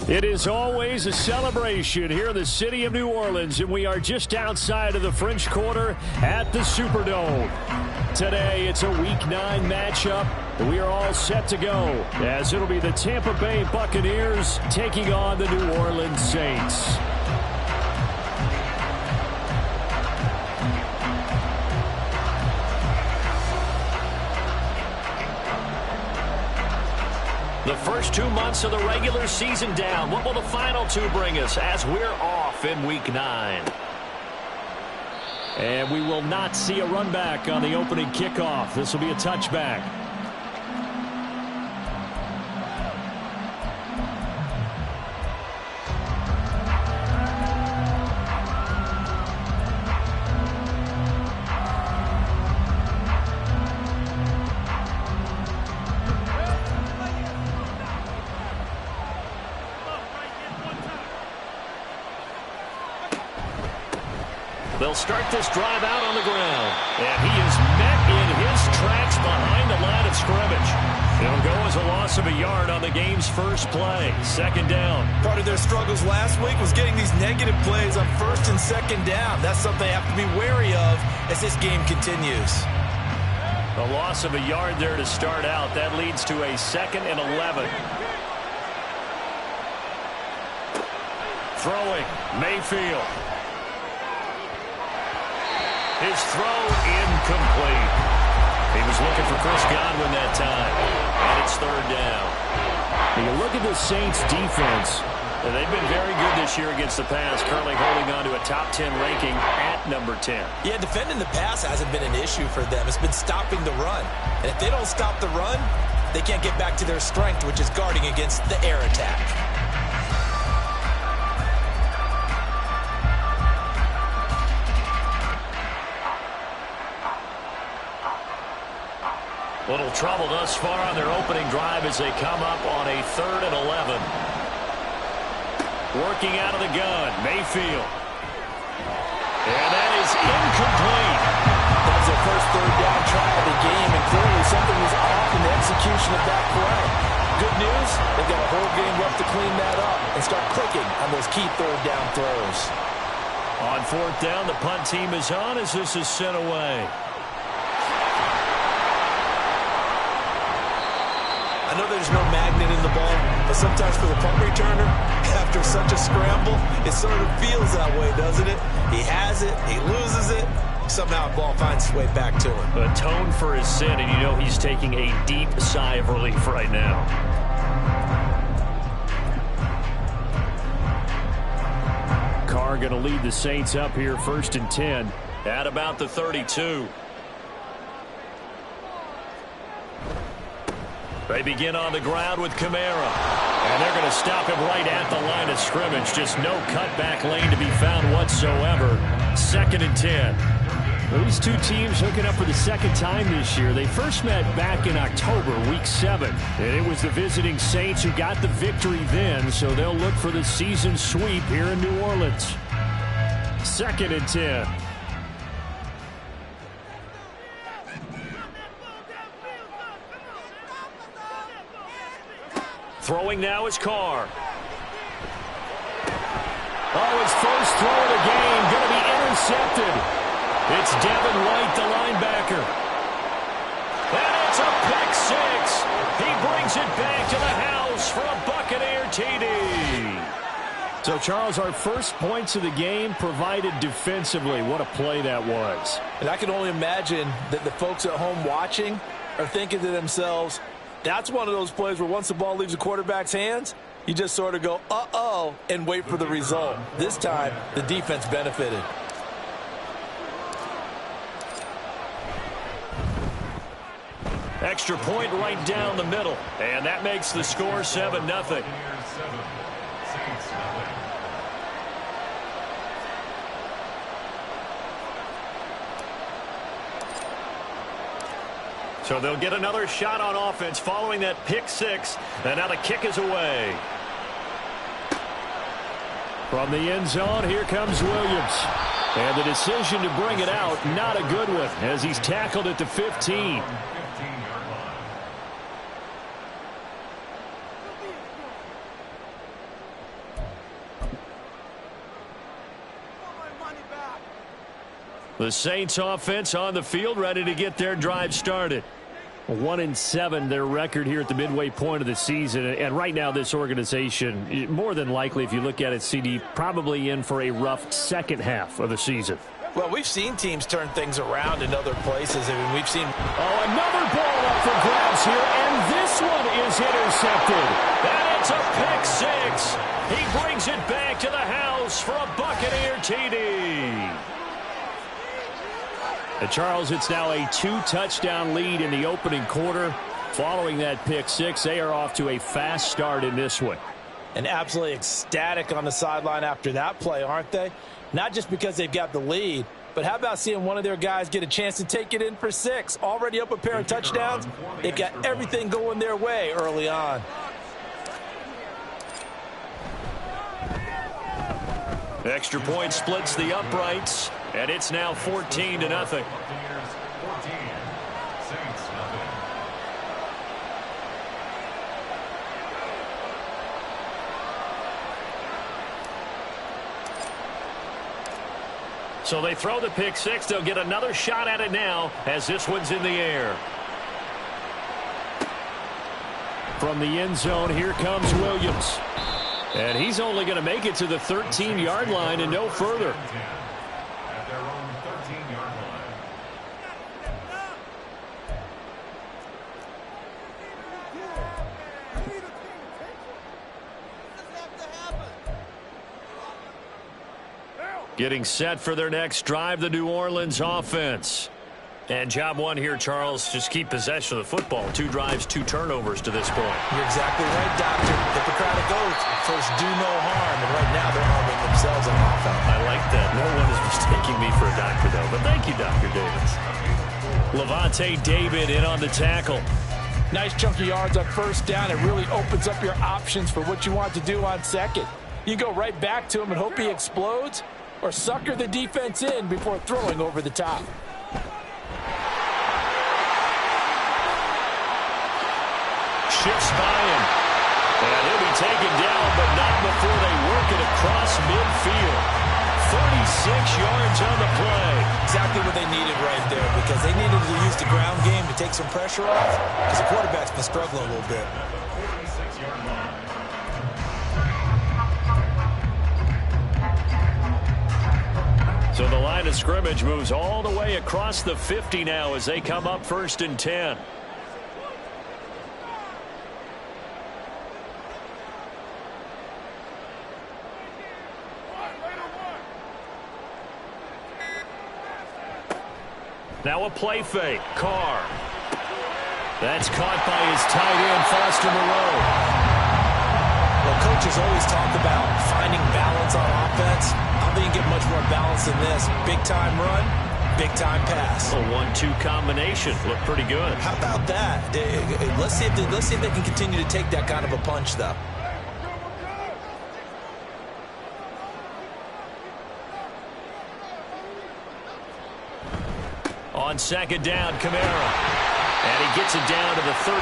It is always a celebration here in the city of New Orleans, and we are just outside of the French Quarter at the Superdome. Today, it's a Week 9 matchup, and we are all set to go, as it'll be the Tampa Bay Buccaneers taking on the New Orleans Saints. The first 2 months of the regular season down. What will the final 2 bring us as we're off in Week 9? And we will not see a run back on the opening kickoff. This will be a touchback. They'll start this drive out on the ground. And he is met in his tracks behind the line of scrimmage. It'll go as a loss of a yard on the game's first play. Second down. Part of their struggles last week was getting these negative plays on first and second down. That's something they have to be wary of as this game continues. A loss of a yard there to start out. That leads to a 2nd and 11. Throwing, Mayfield. His throw incomplete. He was looking for Chris Godwin that time. And it's 3rd down. When you look at the Saints defense, and they've been very good this year against the pass, currently holding on to a top 10 ranking at number 10. Yeah, defending the pass hasn't been an issue for them. It's been stopping the run. And if they don't stop the run, they can't get back to their strength, which is guarding against the air attack. Little trouble thus far on their opening drive as they come up on a 3rd and 11. Working out of the gun, Mayfield. And that is incomplete. That was their first 3rd down try of the game, and clearly something was off in the execution of that play. Good news, they've got a whole game left to clean that up and start clicking on those key 3rd down throws. On 4th down, the punt team is on as this is sent away. I know there's no magnet in the ball, but sometimes for the punt returner, after such a scramble, it sort of feels that way, doesn't it? He has it, he loses it, somehow the ball finds its way back to him. Atone for his sin, and you know he's taking a deep sigh of relief right now. Carr going to lead the Saints up here 1st and 10 at about the 32. They begin on the ground with Kamara. And they're going to stop him right at the line of scrimmage. Just no cutback lane to be found whatsoever. 2nd and 10. Well, these two teams hooking up for the 2nd time this year. They first met back in October, Week 7. And it was the visiting Saints who got the victory then, so they'll look for the season sweep here in New Orleans. 2nd and 10. Throwing now is Carr. Oh, his first throw of the game going to be intercepted. It's Devin White, the linebacker. And it's a pick 6. He brings it back to the house for a Buccaneer TD. So, Charles, our first points of the game provided defensively. What a play that was. And I can only imagine that the folks at home watching are thinking to themselves, that's one of those plays where once the ball leaves the quarterback's hands, you just sort of go, uh-oh, and wait for the result. This time, the defense benefited. Extra point right down the middle. And that makes the score 7-0. So they'll get another shot on offense following that pick six. And now the kick is away. From the end zone, here comes Williams. And the decision to bring it out, not a good one, as he's tackled at the 15. The Saints offense on the field, ready to get their drive started. 1-7 their record here at the midway point of the season. And right now this organization, more than likely, if you look at it, CD, probably in for a rough second half of the season. Well, we've seen teams turn things around in other places. I mean, we've seen... Oh, another ball up for grabs here, and this one is intercepted. And it's a pick six. He brings it back to the house for a Buccaneer TD. Charles, it's now a 2-touchdown lead in the opening quarter. Following that pick six, they are off to a fast start in this one. And absolutely ecstatic on the sideline after that play, aren't they? Not just because they've got the lead, but how about seeing one of their guys get a chance to take it in for six? Already up a pair of touchdowns. They've got everything going their way early on. Extra point splits the uprights, and it's now 14-0. So they throw the pick six. They'll get another shot at it now as this one's in the air. From the end zone, here comes Williams. And he's only going to make it to the 13-yard line and no further. At their own 13-yard line. Getting set for their next drive, the New Orleans offense. And job one here, Charles, just keep possession of the football. 2 drives, 2 turnovers to this point. You're exactly right, Doctor. Hippocratic oath. First, do no harm. And right now, they're harming themselves on offense. I like that. No one is mistaking me for a doctor, though. But thank you, Dr. Davis. Levante David in on the tackle. Nice chunky yards on first down. It really opens up your options for what you want to do on second. You go right back to him and hope he explodes, or sucker the defense in before throwing over the top. Shifts by him. And he'll be taken down, but not before they work it across midfield. 36 yards on the play. Exactly what they needed right there, because they needed to use the ground game to take some pressure off, because the quarterback's been struggling a little bit. So the line of scrimmage moves all the way across the 50 now as they come up 1st and 10. Now a play fake. Carr. That's caught by his tight end, Foster Moreau. Well, coaches always talk about finding balance on offense. I don't think you get much more balance than this. Big-time run, big-time pass. A 1-2 combination. Looked pretty good. How about that? Let's see if they can continue to take that kind of a punch, though. On second down, Kamara. And he gets it down to the 32.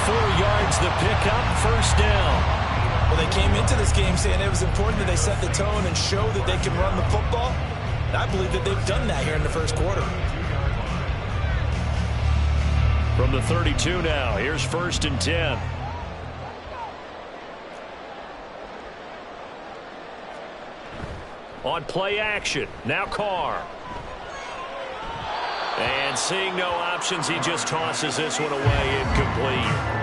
4 yards the pickup, first down. Well, they came into this game saying it was important that they set the tone and show that they can run the football. And I believe that they've done that here in the first quarter. From the 32 now, here's 1st and 10. On play action, now Carr. And seeing no options, he just tosses this one away, incomplete.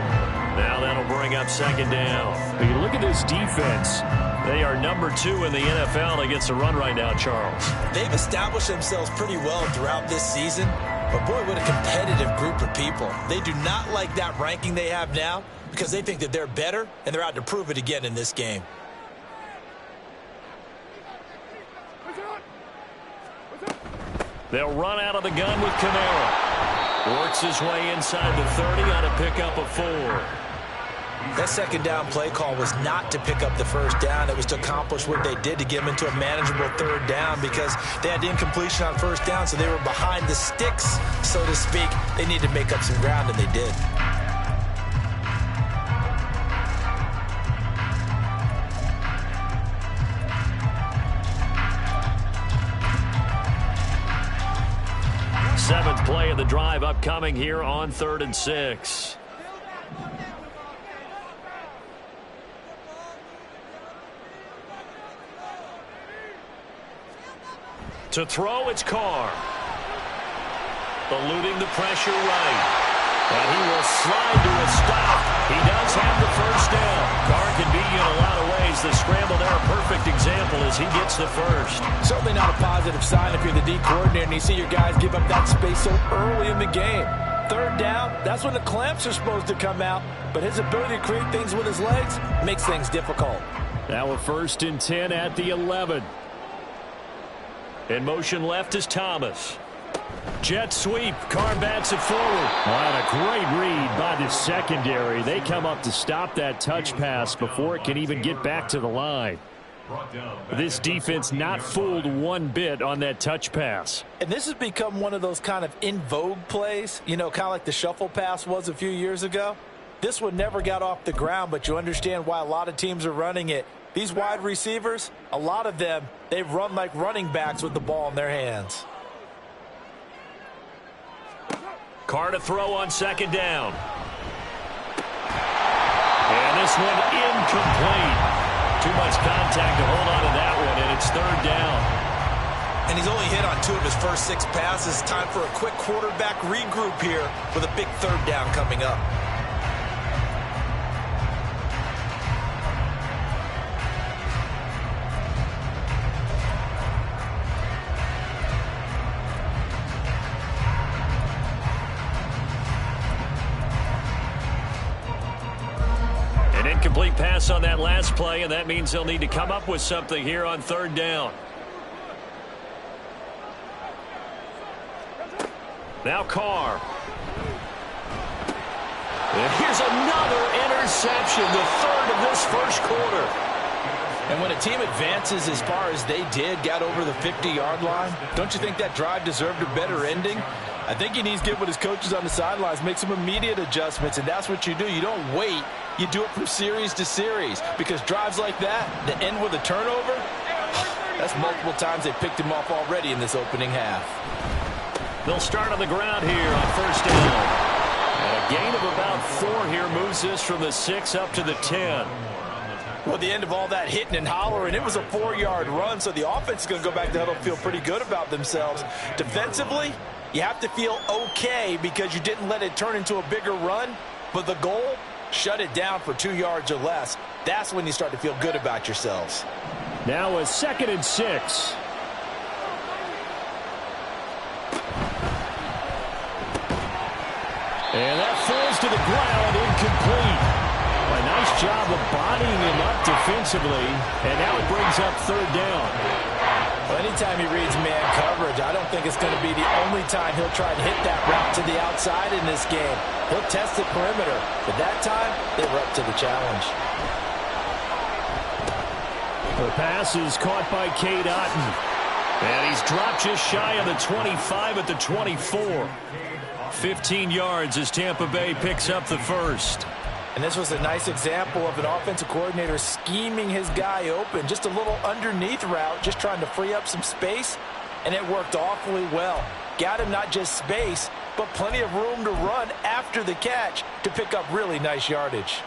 Now that'll bring up second down. When you look at this defense, they are number 2 in the NFL against the run right now, Charles. They've established themselves pretty well throughout this season. But boy, what a competitive group of people. They do not like that ranking they have now because they think that they're better, and they're out to prove it again in this game. They'll run out of the gun with Kamara. Works his way inside the 30 on a pickup of 4. That second down play call was not to pick up the first down. It was to accomplish what they did to get them into a manageable third down because they had incompletion on first down, so they were behind the sticks, so to speak. They needed to make up some ground, and they did. Seventh play of the drive upcoming here on 3rd and 6. To throw, it's Carr. Eluding the pressure right. And he will slide to a stop. He does have the first down. Carr can beat you in a lot of ways. The scramble there, a perfect example as he gets the first. Certainly not a positive sign if you're the D coordinator and you see your guys give up that space so early in the game. Third down, that's when the clamps are supposed to come out. But his ability to create things with his legs makes things difficult. Now a 1st and 10 at the 11. In motion left is Thomas. Jet sweep. Carr bats it forward. What a great read by the secondary. They come up to stop that touch pass before it can even get back to the line. This defense not fooled one bit on that touch pass. And this has become one of those kind of in vogue plays, you know, kind of like the shuffle pass was a few years ago. This one never got off the ground, but you understand why a lot of teams are running it. These wide receivers, a lot of them, they run like running backs with the ball in their hands. Carr to throw on 2nd down. And this one incomplete. Too much contact to hold on to that one, and it's 3rd down. And he's only hit on 2 of his first 6 passes. Time for a quick quarterback regroup here with a big 3rd down coming up. Incomplete pass on that last play, and that means they'll need to come up with something here on 3rd down. Now Carr. And here's another interception, the 3rd of this first quarter. And when a team advances as far as they did, got over the 50-yard line, don't you think that drive deserved a better ending? I think he needs to get with his coaches on the sidelines, make some immediate adjustments, and that's what you do. You don't wait. You do it from series to series because drives like that end with a turnover, that's multiple times they picked him off already in this opening half. They'll start on the ground here on 1st down. And a gain of about 4 here moves this from the 6 up to the 10. Well, the end of all that hitting and hollering, it was a 4-yard run, so the offense is going to go back to the huddle, feel pretty good about themselves. Defensively, you have to feel okay because you didn't let it turn into a bigger run, but the goal, shut it down for 2 yards or less. That's when you start to feel good about yourselves. Now a 2nd and 6. And that falls to the ground, incomplete. A nice job of bodying him up defensively, and now it brings up 3rd down. Well, anytime he reads man coverage, I don't think it's going to be the only time he'll try to hit that route to the outside in this game. He'll test the perimeter, but that time they were up to the challenge. The pass is caught by Cade Otton. And he's dropped just shy of the 25 at the 24. 15 yards as Tampa Bay picks up the first. And this was a nice example of an offensive coordinator scheming his guy open. Just a little underneath route, just trying to free up some space, and it worked awfully well. Got him not just space, but plenty of room to run after the catch to pick up really nice yardage.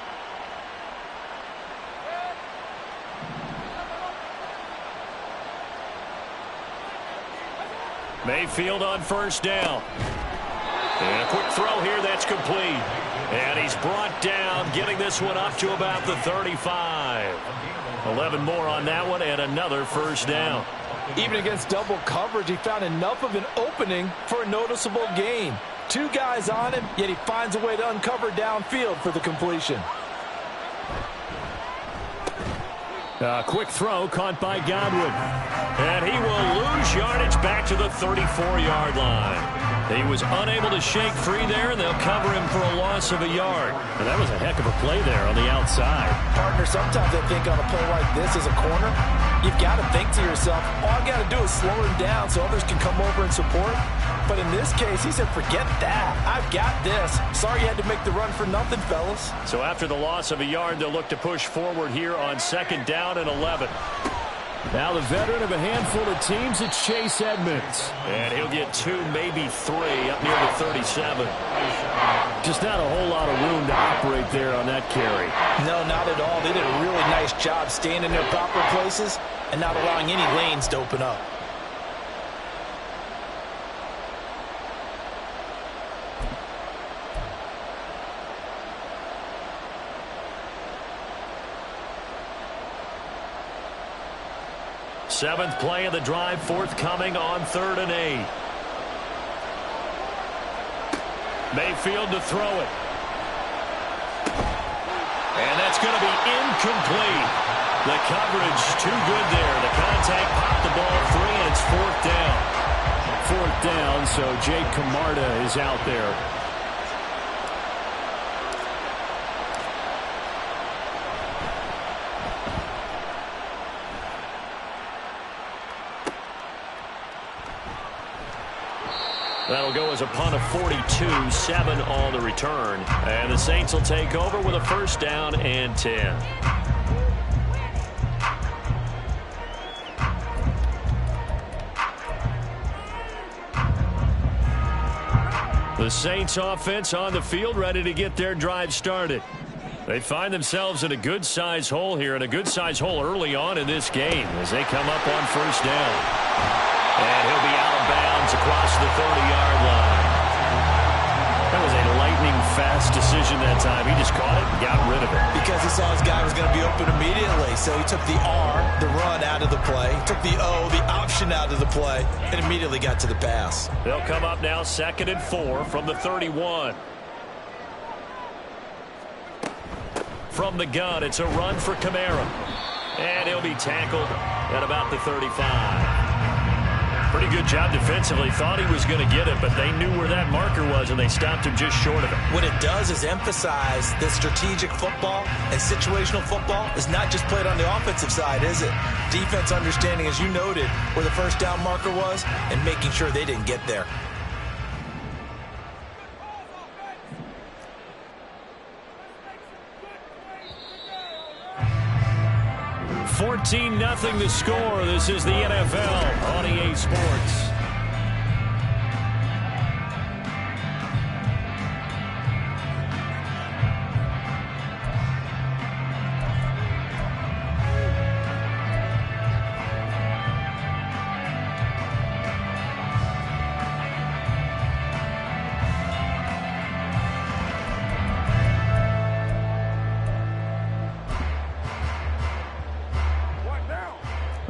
Mayfield on 1st down. And a quick throw here, that's complete. And he's brought down, getting this one up to about the 35. 11 more on that one, and another 1st down. Even against double coverage, he found enough of an opening for a noticeable gain. 2 guys on him, yet he finds a way to uncover downfield for the completion. A quick throw caught by Godwin. And he will lose yardage back to the 34-yard line. He was unable to shake free there, and they'll cover him for a loss of a yard. And that was a heck of a play there on the outside. Partner, sometimes I think on a play like this as a corner, you've got to think to yourself, all I got to do is slow him down so others can come over and support. But in this case, he said, forget that. I've got this. Sorry you had to make the run for nothing, fellas. So after the loss of a yard, they'll look to push forward here on 2nd down and 11. Now the veteran of a handful of teams, it's Chase Edmonds. And he'll get 2, maybe 3, up near the 37. Just not a whole lot of room to operate there on that carry. No, not at all. They did a really nice job staying in their proper places and not allowing any lanes to open up. Seventh play of the drive, forthcoming on 3rd and 8. Mayfield to throw it. And that's going to be incomplete. The coverage too good there. The contact popped the ball free, and it's 4th down. 4th down, so Jake Camarda is out there. That'll go as a punt of 42, 7 on the return. And the Saints will take over with a 1st down and 10. The Saints offense on the field, ready to get their drive started. They find themselves in a good-sized hole here, and a good-sized hole early on in this game as they come up on 1st down. And he'll be out of bounds across the 30-yard line. That was a lightning-fast decision that time. He just caught it and got rid of it. Because he saw his guy was going to be open immediately. So he took the R, the run, out of the play. Took the O, the option, out of the play, and immediately got to the pass. They'll come up now 2nd and 4 from the 31. From the gun, it's a run for Kamara. And he'll be tackled at about the 35. Pretty good job defensively. Thought he was going to get it, but they knew where that marker was, and they stopped him just short of it. What it does is emphasize that strategic football and situational football is not just played on the offensive side, is it? Defense understanding, as you noted, where the 1st down marker was and making sure they didn't get there. 14-0 the score. This is the NFL on EA Sports.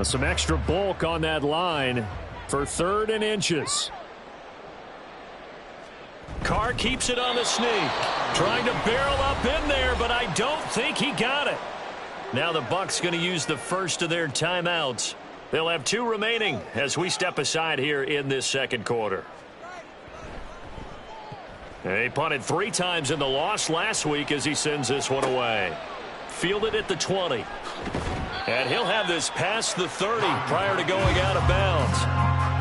Some extra bulk on that line for 3rd and inches. Carr keeps it on the sneak. Trying to barrel up in there, but I don't think he got it. Now the Bucs going to use the first of their timeouts. They'll have 2 remaining as we step aside here in this 2nd quarter. He punted 3 times in the loss last week as he sends this one away. Fielded at the 20. And he'll have this past the 30 prior to going out of bounds.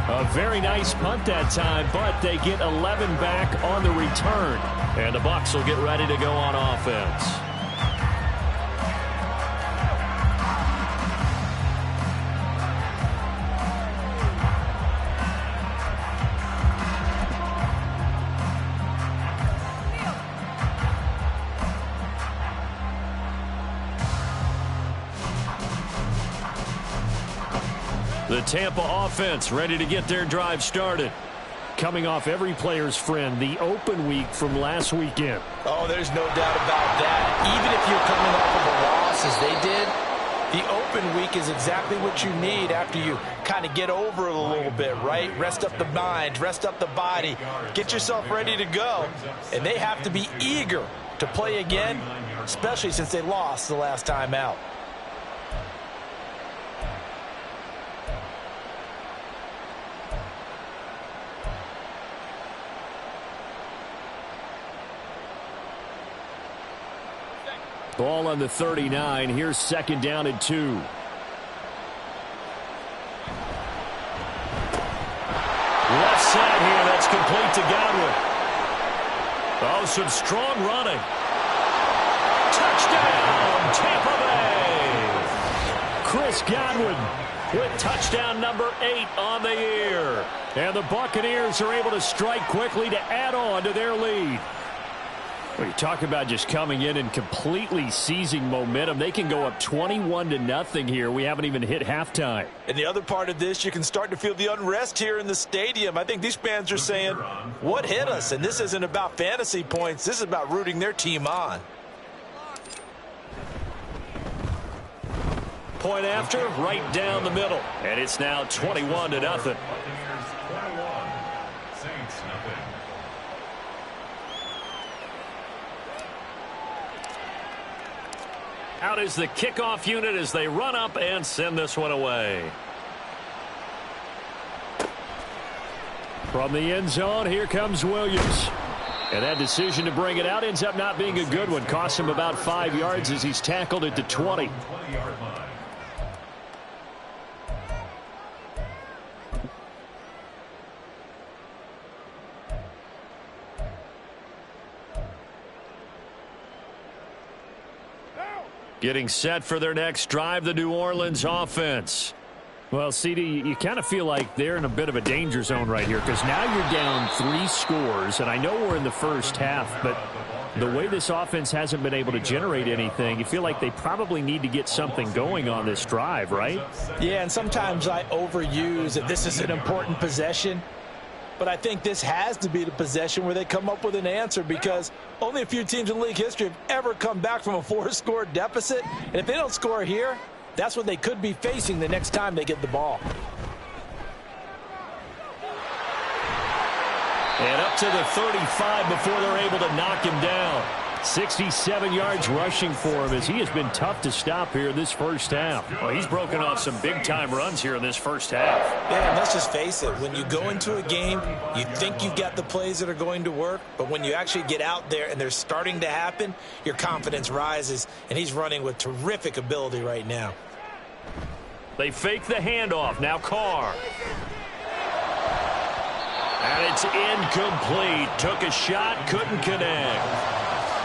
A very nice punt that time, but they get 11 back on the return. And the Bucs will get ready to go on offense. The Tampa offense ready to get their drive started. Coming off every player's friend, the open week from last weekend. Oh, there's no doubt about that. Even if you're coming off of a loss as they did, the open week is exactly what you need after you kind of get over it a little bit, right? Rest up the mind, rest up the body, get yourself ready to go. And they have to be eager to play again, especially since they lost the last time out. Ball on the 39. Here's 2nd down and 2. Left side here. That's complete to Godwin. Oh, some strong running. Touchdown, Tampa Bay. Chris Godwin with touchdown number 8 on the year. And the Buccaneers are able to strike quickly to add on to their lead. Well, you talk about just coming in and completely seizing momentum. They can go up 21-0 here. We haven't even hit halftime. And the other part of this, you can start to feel the unrest here in the stadium. I think these fans are saying, what hit us? And this isn't about fantasy points. This is about rooting their team on. Point after, right down the middle. And it's now 21-0. Buccaneers 21, Saints nothing. Out is the kickoff unit as they run up and send this one away. From the end zone, here comes Williams. And that decision to bring it out ends up not being a good one. Costs him about 5 yards as he's tackled at the 20. 20-yard line. Getting set for their next drive, the New Orleans offense. Well, CD, you kind of feel like they're in a bit of a danger zone right here because now you're down 3 scores, and I know we're in the first half, but the way this offense hasn't been able to generate anything, you feel like they probably need to get something going on this drive, right? Yeah, and sometimes I overuse that this is an important possession. But I think this has to be the possession where they come up with an answer because only a few teams in league history have ever come back from a 4-score deficit. And if they don't score here, that's what they could be facing the next time they get the ball. And up to the 35 before they're able to knock him down. 67 yards rushing for him as he has been tough to stop here this first half. Well, he's broken off some big-time runs here in this first half. Yeah, and let's just face it. When you go into a game, you think you've got the plays that are going to work, but when you actually get out there and they're starting to happen, your confidence rises, and he's running with terrific ability right now. They fake the handoff. Now Carr. And it's incomplete. Took a shot, couldn't connect.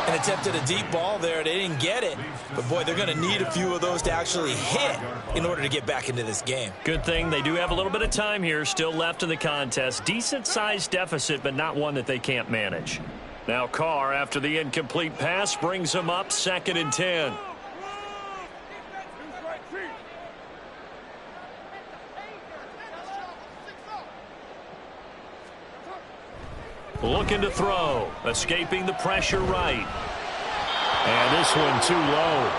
And attempted a deep ball there. They didn't get it. But, boy, they're going to need a few of those to actually hit in order to get back into this game. Good thing they do have a little bit of time here still left in the contest. Decent-sized deficit, but not one that they can't manage. Now Carr, after the incomplete pass, brings them up 2nd and 10. Looking to throw. Escaping the pressure right. And this one too low.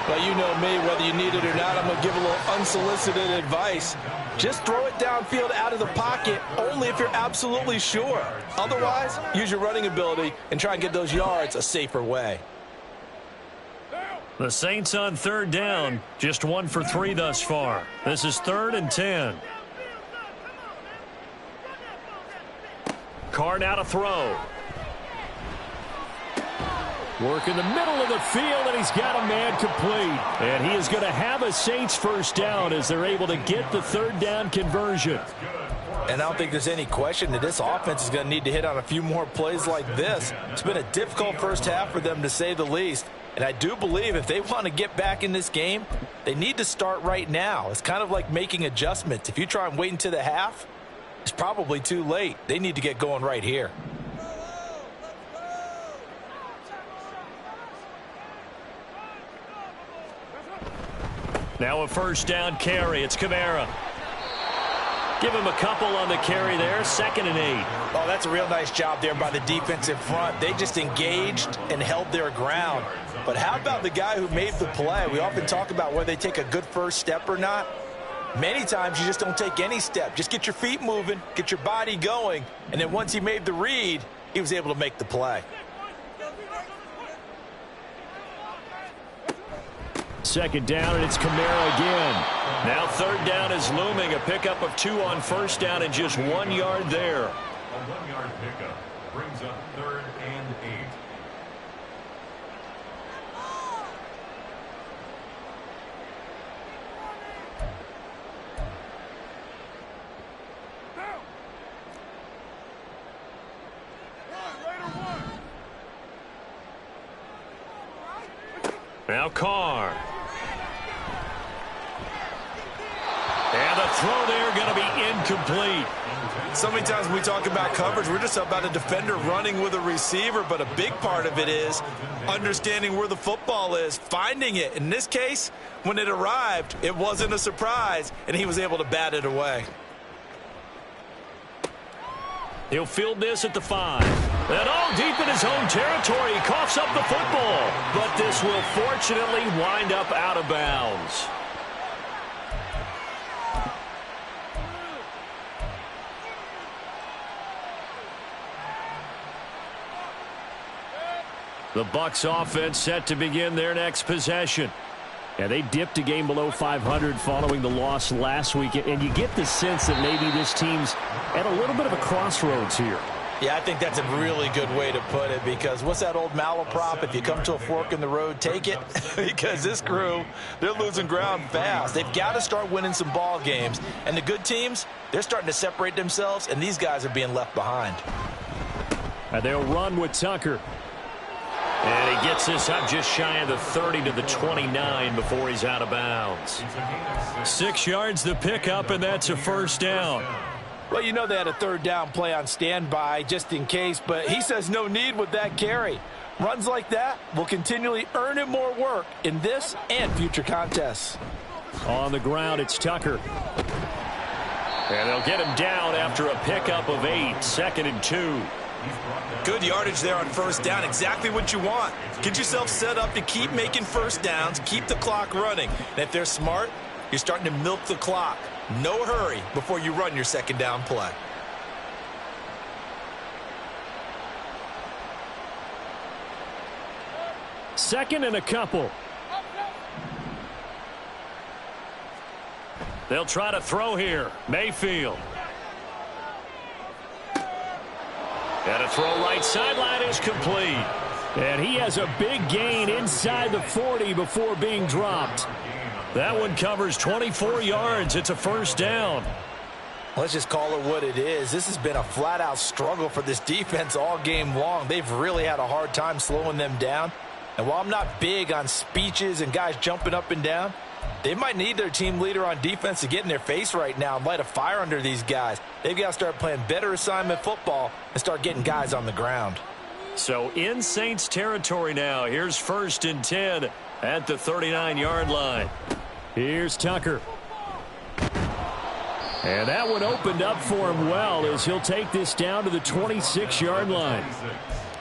Well, you know me, whether you need it or not, I'm going to give a little unsolicited advice. Just throw it downfield out of the pocket only if you're absolutely sure. Otherwise, use your running ability and try and get those yards a safer way. The Saints on 3rd down. Just 1 for 3 thus far. This is 3rd and 10. Carr now to throw. Work in the middle of the field, and he's got a man complete. And he is going to have a Saints first down as they're able to get the 3rd down conversion. And I don't think there's any question that this offense is going to need to hit on a few more plays like this. It's been a difficult first half for them, to say the least. And I do believe if they want to get back in this game, they need to start right now. It's kind of like making adjustments. If you try and wait until the half, it's probably too late. They need to get going right here. Now a first down carry. It's Kamara. Give him a couple on the carry there. 2nd and 8. Oh, that's a real nice job there by the defensive front. They just engaged and held their ground. But how about the guy who made the play? We often talk about whether they take a good first step or not. Many times you just don't take any step. Just get your feet moving, get your body going, and then once he made the read, he was able to make the play. 2nd down, and it's Kamara again. Now 3rd down is looming. A pickup of 2 on first down and just 1 yard there. A 1-yard pickup brings up 3rd and 8. Now Carr. And the throw there going to be incomplete. So many times when we talk about coverage, we're just about a defender running with a receiver, but a big part of it is understanding where the football is, finding it. In this case, when it arrived, it wasn't a surprise, and he was able to bat it away. He'll field this at the 5. And all deep in his own territory, he coughs up the football. But this will fortunately wind up out of bounds. The Bucs offense set to begin their next possession. Yeah, they dipped a game below 500 following the loss last week, and you get the sense that maybe this team's at a little bit of a crossroads here. Yeah, I think that's a really good way to put it, because what's that old malaprop? If you come to a fork in the road, take it. Because this crew, they're losing ground fast. They've got to start winning some ball games. And the good teams, they're starting to separate themselves, and these guys are being left behind. And they'll run with Tucker. And he gets this up just shy of the 30 to the 29 before he's out of bounds. 6 yards the pickup, and that's a first down. Well, you know they had a third down play on standby just in case, but he says no need with that carry. Runs like that will continually earn him more work in this and future contests. On the ground, it's Tucker. And they'll get him down after a pickup of 8, 2nd and 2. Good yardage there on first down. Exactly what you want. Get yourself set up to keep making first downs, keep the clock running. And if they're smart, you're starting to milk the clock. No hurry before you run your second down play. Second and a couple. They'll try to throw here. Mayfield. And a throw right sideline is complete. And he has a big gain inside the 40 before being dropped. That one covers 24 yards. It's a first down. Let's just call it what it is. This has been a flat-out struggle for this defense all game long. They've really had a hard time slowing them down. And while I'm not big on speeches and guys jumping up and down, they might need their team leader on defense to get in their face right now and light a fire under these guys. They've got to start playing better assignment football and start getting guys on the ground. So in Saints territory now. Here's 1st and 10 at the 39-yard line. Here's Tucker. And that one opened up for him well as he'll take this down to the 26-yard line.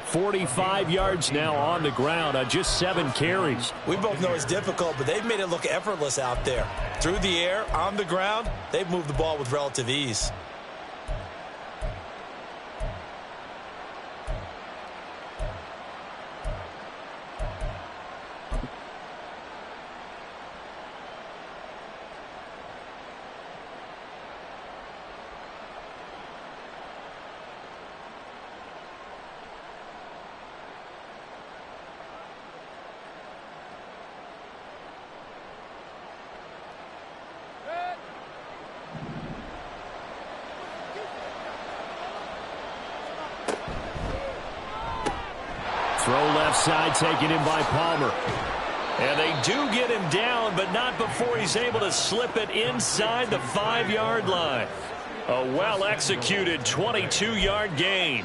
45 yards now on the ground on just 7 carries. We both know it's difficult, but they've made it look effortless out there. Through the air, on the ground, they've moved the ball with relative ease. Throw left side taken in by Palmer. And they do get him down, but not before he's able to slip it inside the 5-yard line. A well-executed 22-yard gain.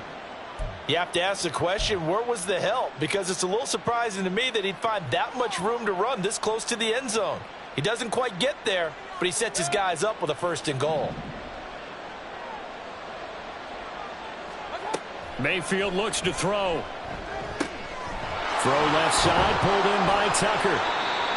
You have to ask the question, where was the help? Because it's a little surprising to me that he'd find that much room to run this close to the end zone. He doesn't quite get there, but he sets his guys up with a 1st and goal. Mayfield looks to throw. Throw left side, pulled in by Tucker.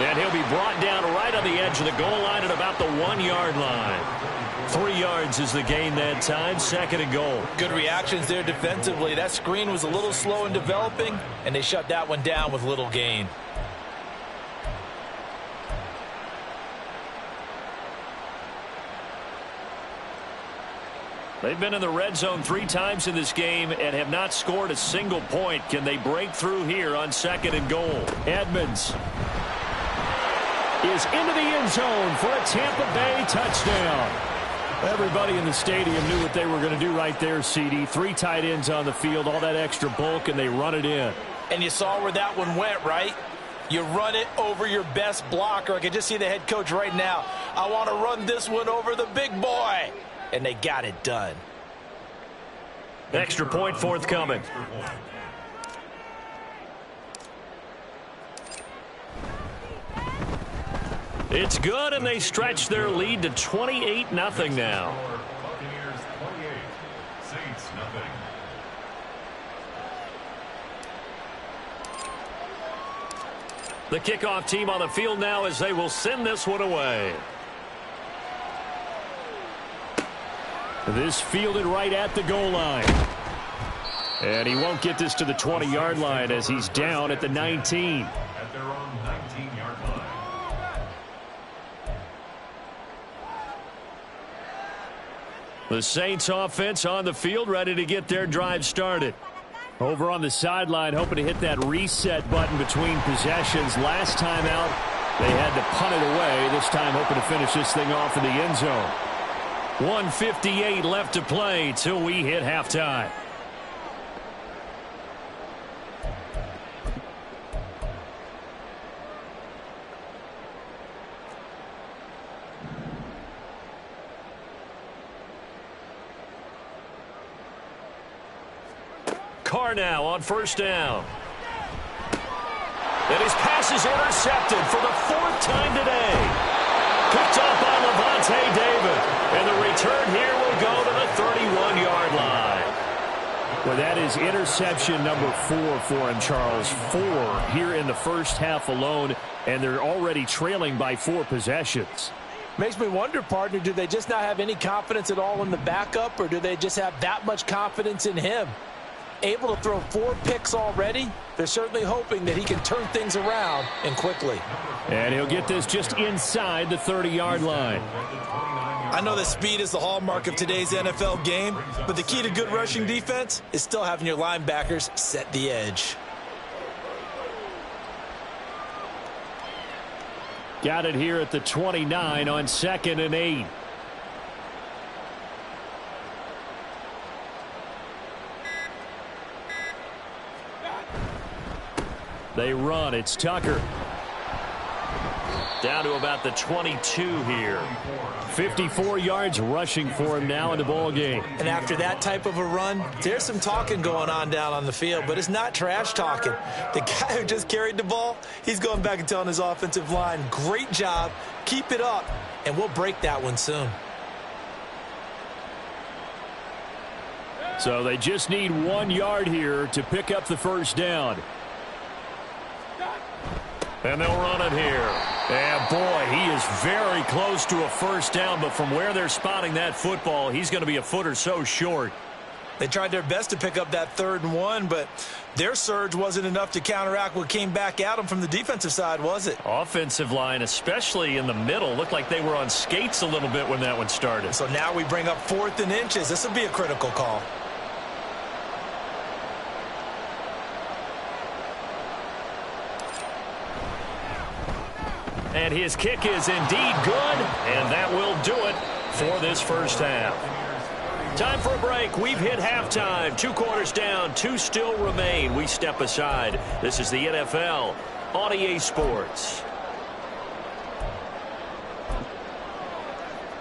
And he'll be brought down right on the edge of the goal line at about the 1-yard line. 3 yards is the gain that time, 2nd and goal. Good reactions there defensively. That screen was a little slow in developing, and they shut that one down with little gain. They've been in the red zone 3 times in this game and have not scored a single point. Can they break through here on 2nd and goal? Edmonds is into the end zone for a Tampa Bay touchdown. Everybody in the stadium knew what they were going to do right there, CD. 3 tight ends on the field, all that extra bulk, and they run it in. And you saw where that one went, right? You run it over your best blocker. I can just see the head coach right now. I want to run this one over the big boy. And they got it done. Extra point forthcoming. It's good, and they stretch their lead to 28-0 now. Buccaneers 28, Saints nothing. The kickoff team on the field now as they will send this one away. This fielded right at the goal line. And he won't get this to the 20-yard line as he's down at the 19. At their own 19-yard line. The Saints offense on the field ready to get their drive started. Over on the sideline hoping to hit that reset button between possessions. Last time out they had to punt it away. This time hoping to finish this thing off in the end zone. 1:58 left to play till we hit halftime. Carr now on first down. And his pass is intercepted for the 4th time today. Picked up by Levante David. And the return here will go to the 31-yard line. Well, that is interception number 4 for him, Charles. 4 here in the first half alone, and they're already trailing by 4 possessions. Makes me wonder, partner, do they just not have any confidence at all in the backup, or do they just have that much confidence in him? Able to throw 4 picks already. They're certainly hoping that he can turn things around and quickly. And he'll get this just inside the 30-yard line. I know that speed is the hallmark of today's NFL game, but the key to good rushing defense is still having your linebackers set the edge. Got it here at the 29 on 2nd and 8. They run. It's Tucker. Down to about the 22 here. 54 yards rushing for him now in the ball game. And after that type of a run, there's some talking going on down on the field, but it's not trash talking. The guy who just carried the ball, he's going back and telling his offensive line, great job, keep it up, and we'll break that one soon. So they just need 1 yard here to pick up the first down. And they'll run it here. And, boy, he is very close to a first down, but from where they're spotting that football, he's going to be a foot or so short. They tried their best to pick up that 3rd and 1, but their surge wasn't enough to counteract what came back at them from the defensive side, was it? Offensive line, especially in the middle, looked like they were on skates a little bit when that one started. So now we bring up 4th and inches. This will be a critical call. And his kick is indeed good, and that will do it for this first half. Time for a break. We've hit halftime. 2 quarters down, 2 still remain. We step aside. This is the NFL on EA Sports.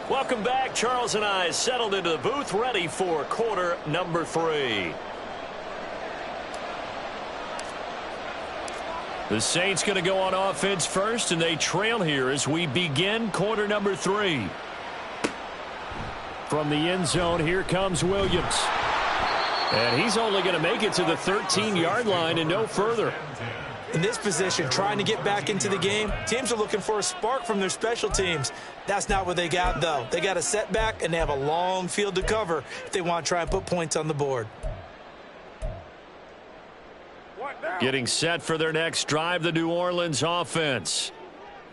Welcome back. Charles and I settled into the booth, ready for quarter number 3. The Saints going to go on offense first, and they trail here as we begin quarter number 3. From the end zone, here comes Williams. And he's only going to make it to the 13-yard line and no further. In this position, trying to get back into the game, teams are looking for a spark from their special teams. That's not what they got, though. They got a setback, and they have a long field to cover if they want to try and put points on the board. Getting set for their next drive, the New Orleans offense.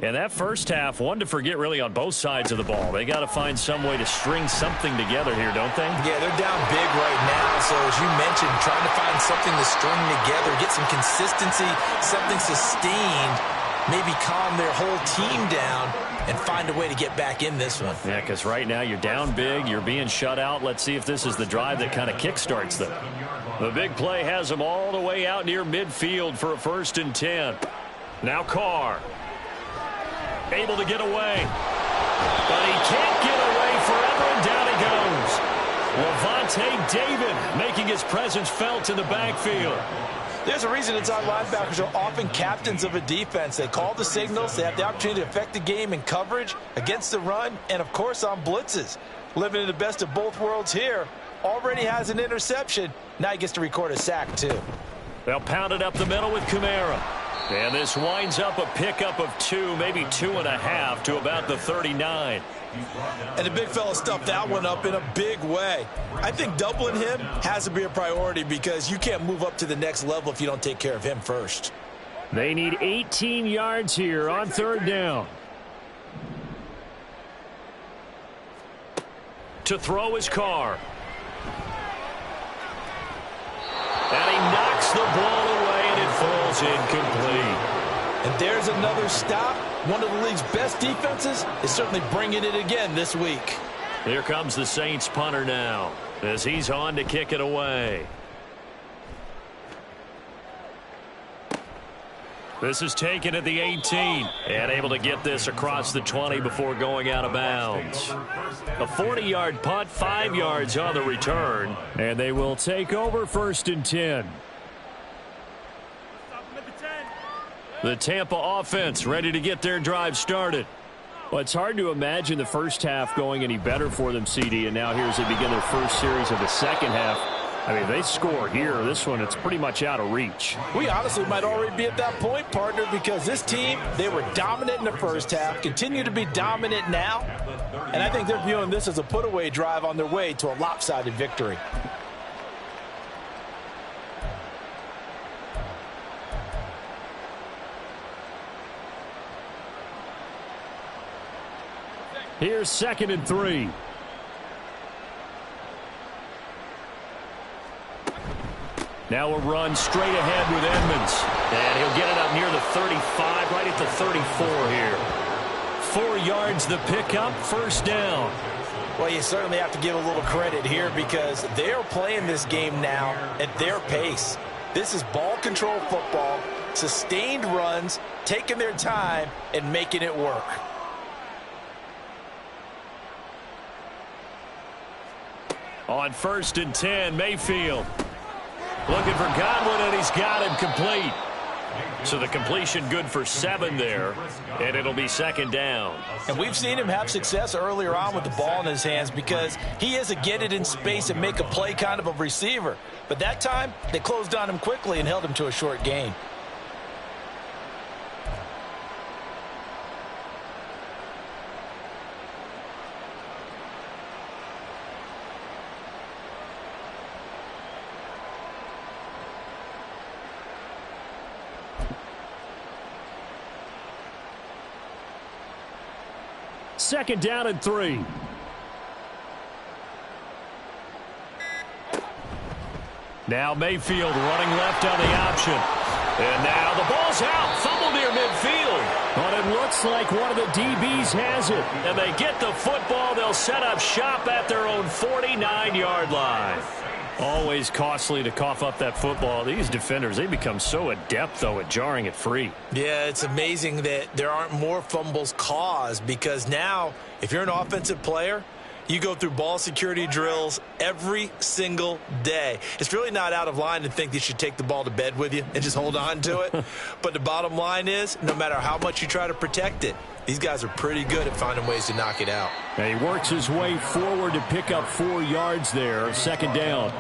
And that first half, one to forget really on both sides of the ball. They got to find some way to string something together here, don't they? Yeah, they're down big right now. So as you mentioned, trying to find something to string together, get some consistency, something sustained, maybe calm their whole team down and find a way to get back in this one. Yeah, because right now you're down big, you're being shut out. Let's see if this is the drive that kind of kickstarts them. The big play has them all the way out near midfield for a 1st and 10. Now Carr. Able to get away. But he can't get away forever, and down he goes. Levante David making his presence felt in the backfield. There's a reason inside linebackers are often captains of a defense. They call the signals. They have the opportunity to affect the game in coverage, against the run, and, of course, on blitzes. Living in the best of both worlds here. Already has an interception. Now he gets to record a sack, too. They'll pound it up the middle with Kamara. And this winds up a pickup of 2, maybe 2.5 to about the 39. And the big fella stuffed that one up in a big way. I think doubling him has to be a priority because you can't move up to the next level if you don't take care of him first. They need 18 yards here on 3rd down. To throw his Carr. And he knocks the ball away, and it falls incomplete. And there's another stop. One of the league's best defenses is certainly bringing it again this week. Here comes the Saints punter now as he's on to kick it away. This is taken at the 18 and able to get this across the 20 before going out of bounds. A 40-yard punt, 5 yards on the return. And they will take over 1st and 10. The Tampa offense ready to get their drive started. Well, it's hard to imagine the first half going any better for them, CD, and now here's they begin their first series of the second half. I mean, they score here. This one, it's pretty much out of reach. We honestly might already be at that point, partner, because this team, they were dominant in the first half, continue to be dominant now, and I think they're viewing this as a put-away drive on their way to a lopsided victory. Here's 2nd and 3. Now a run straight ahead with Edmonds. And he'll get it up near the 35, right at the 34 here. 4 yards the pickup, 1st down. Well, you certainly have to give a little credit here because they're playing this game now at their pace. This is ball control football, sustained runs, taking their time, and making it work. On 1st and 10, Mayfield. Looking for Godwin, and he's got him complete. So the completion good for 7 there, and it'll be 2nd down. And we've seen him have success earlier on with the ball in his hands because he is a get it in space and make a play kind of a receiver. But that time, they closed on him quickly and held him to a short gain. Second down and 3. Now Mayfield running left on the option. And now the ball's out. Fumble near midfield. But it looks like one of the DBs has it. And they get the football. They'll set up shop at their own 49-yard line. Always costly to cough up that football. These defenders, they become so adept, though, at jarring it free. Yeah, it's amazing that there aren't more fumbles caused because now, if you're an offensive player, you go through ball security drills every single day. It's really not out of line to think that you should take the ball to bed with you and just hold on to it. But the bottom line is, no matter how much you try to protect it, these guys are pretty good at finding ways to knock it out. And he works his way forward to pick up 4 yards there, 2nd down.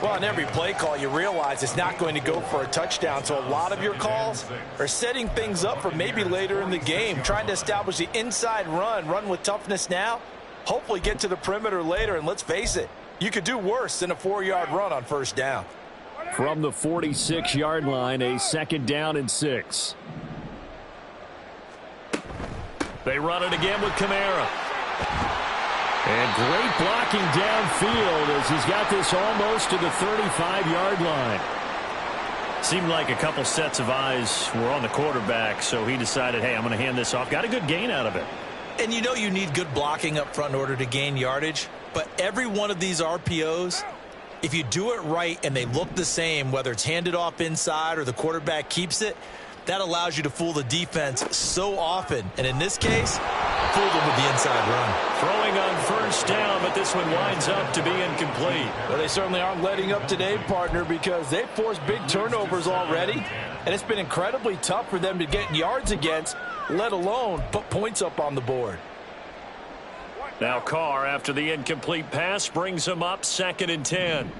Well, on every play call, you realize it's not going to go for a touchdown. So a lot of your calls are setting things up for maybe later in the game, trying to establish the inside run with toughness now, hopefully get to the perimeter later. And let's face it, you could do worse than a 4-yard run on 1st down. From the 46-yard line, a 2nd down and 6. They run it again with Kamara. And great blocking downfield as he's got this almost to the 35-yard line. Seemed like a couple sets of eyes were on the quarterback, so he decided, hey, I'm going to hand this off. Got a good gain out of it. And you know you need good blocking up front in order to gain yardage, but every one of these RPOs, if you do it right and they look the same, whether it's handed off inside or the quarterback keeps it, That allows you to fool the defense so often. And in this case, fooled them with the inside run. Throwing on first down, but this one winds up to be incomplete. Well, they certainly aren't letting up today, partner, because they've forced big turnovers already. And it's been incredibly tough for them to get yards against, let alone put points up on the board. Now Carr, after the incomplete pass, brings him up 2nd and 10.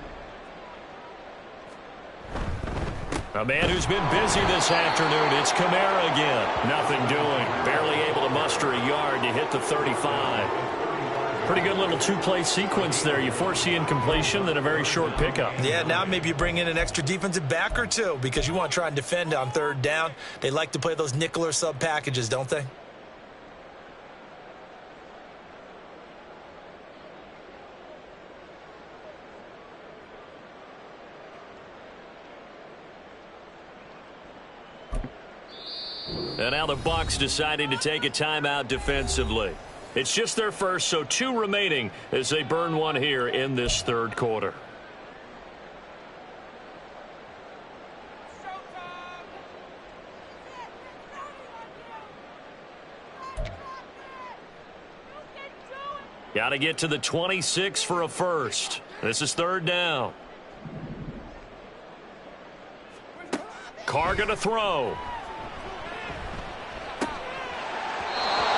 A man who's been busy this afternoon, it's Kamara again. Nothing doing. Barely able to muster a yard to hit the 35. Pretty good little two-play sequence there. You force the incompletion, then a very short pickup. Yeah, now maybe you bring in an extra defensive back or two because you want to try and defend on 3rd down. They like to play those nickel or sub packages, don't they? And now the Bucs deciding to take a timeout defensively. It's just their first, so 2 remaining as they burn one here in this 3rd quarter. Got to get to the 26 for a first. This is 3rd down. Carr going to throw.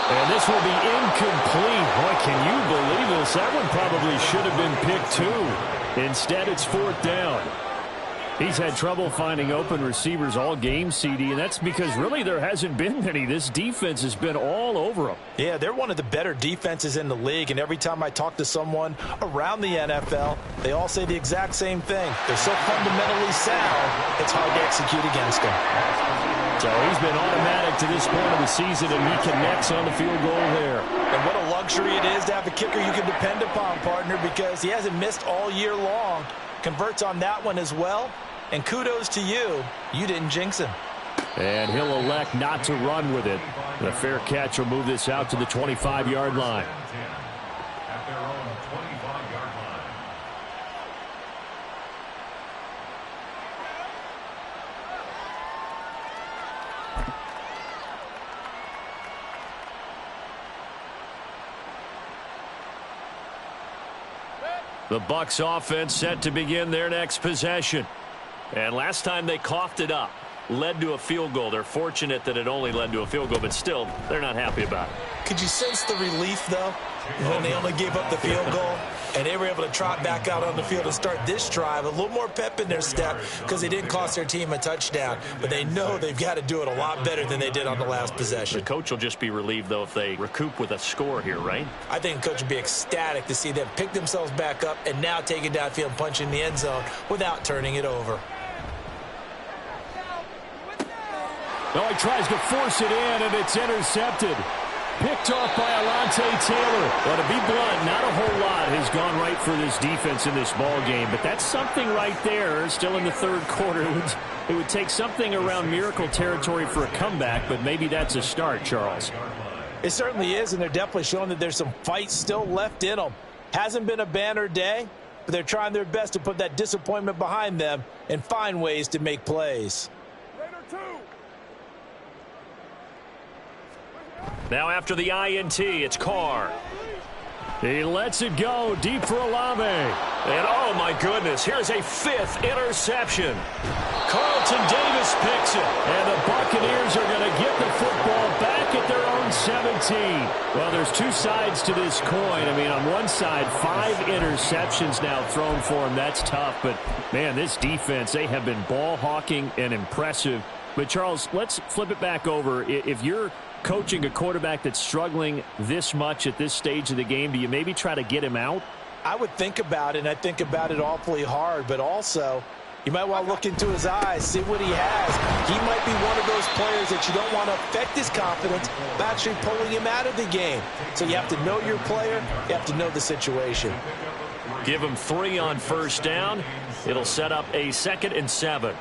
And this will be incomplete. Boy, can you believe this? That one probably should have been picked too. Instead, it's 4th down. He's had trouble finding open receivers all game, CD, and that's because really there hasn't been many. This defense has been all over them. Yeah, they're one of the better defenses in the league, and every time I talk to someone around the NFL, they all say the exact same thing. They're so fundamentally sound, it's hard to execute against them. So he's been automatic to this point of the season, and he connects on the field goal there. And what a luxury it is to have a kicker you can depend upon, partner, because he hasn't missed all year long. Converts on that one as well. And kudos to you. You didn't jinx him. And he'll elect not to run with it. The fair catch will move this out to the 25-yard line. At their own 25-yard line. The Bucs offense set to begin their next possession. And last time they coughed it up, led to a field goal. They're fortunate that it only led to a field goal, but still, they're not happy about it. Could you sense the relief, though, when they only gave up the field goal and they were able to trot back out on the field and start this drive? A little more pep in their step because they didn't cost their team a touchdown, but they know they've got to do it a lot better than they did on the last possession. The coach will just be relieved, though, if they recoup with a score here, right? I think the coach would be ecstatic to see them pick themselves back up and now take it downfield and punch in the end zone without turning it over. Oh, he tries to force it in, and it's intercepted. Picked off by Alontae Taylor. Well, to be blunt, not a whole lot has gone right for this defense in this ball game, but that's something right there. Still in the 3rd quarter. It would take something around miracle territory for a comeback, but maybe that's a start, Charles. It certainly is, and they're definitely showing that there's some fight still left in them. Hasn't been a banner day, but they're trying their best to put that disappointment behind them and find ways to make plays. Now after the INT, it's Carr. He lets it go deep for Olave. And oh my goodness, here's a 5th interception. Carlton Davis picks it. And the Buccaneers are going to get the football back at their own 17. Well, there's 2 sides to this coin. I mean, on one side, 5 interceptions now thrown for him. That's tough. But, man, this defense, they have been ball hawking and impressive. But, Charles, let's flip it back over. If you're coaching a quarterback that's struggling this much at this stage of the game, do you maybe try to get him out? I would think about it, and I think about it awfully hard, but also you might want to look into his eyes, see what he has. He might be one of those players that you don't want to affect his confidence by actually pulling him out of the game. So you have to know your player, you have to know the situation. Give him 3 on first down. It'll set up a 2nd and 7.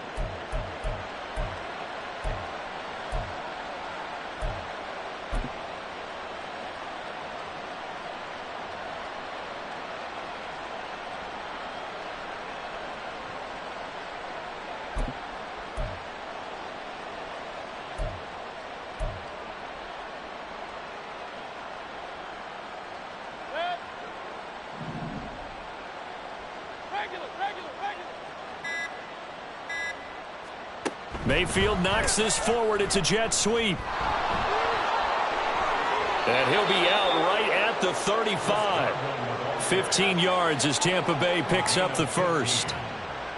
Mayfield knocks this forward. It's a jet sweep. And he'll be out right at the 35. 15 yards as Tampa Bay picks up the first.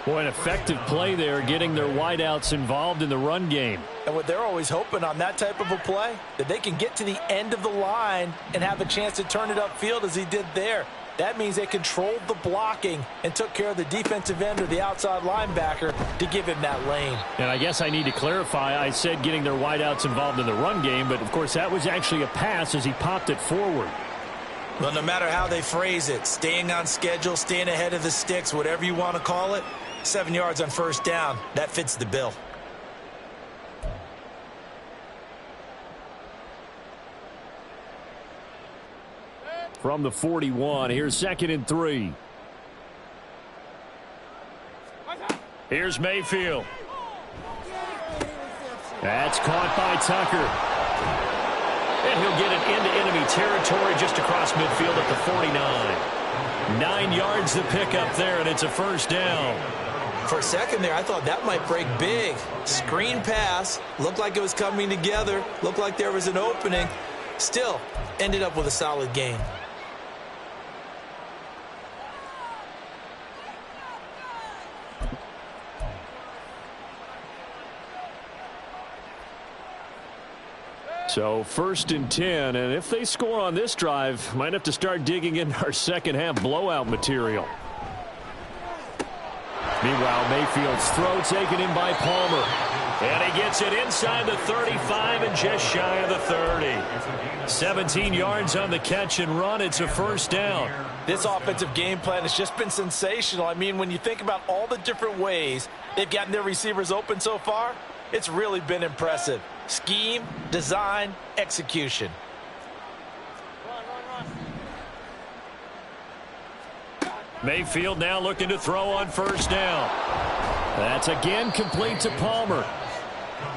Boy, an effective play there, getting their wideouts involved in the run game. And what they're always hoping on that type of a play, that they can get to the end of the line and have a chance to turn it upfield as he did there. That means they controlled the blocking and took care of the defensive end or the outside linebacker to give him that lane. And I guess I need to clarify, I said getting their wideouts involved in the run game, but of course that was actually a pass as he popped it forward. Well, no matter how they phrase it, staying on schedule, staying ahead of the sticks, whatever you want to call it, 7 yards on first down, that fits the bill. From the 41, here's 2nd and 3. Here's Mayfield. That's caught by Tucker. And he'll get it into enemy territory just across midfield at the 49. 9 yards to pick up there, and it's a first down. For a second there, I thought that might break big. Screen pass, looked like it was coming together, looked like there was an opening. Still, ended up with a solid gain. So 1st and 10, and if they score on this drive, might have to start digging into our second half blowout material. Meanwhile, Mayfield's throw taken in by Palmer. And he gets it inside the 35 and just shy of the 30. 17 yards on the catch and run. It's a first down. This offensive game plan has just been sensational. I mean, when you think about all the different ways they've gotten their receivers open so far, it's really been impressive. Scheme, design, execution. Mayfield now looking to throw on first down. That's again complete to Palmer.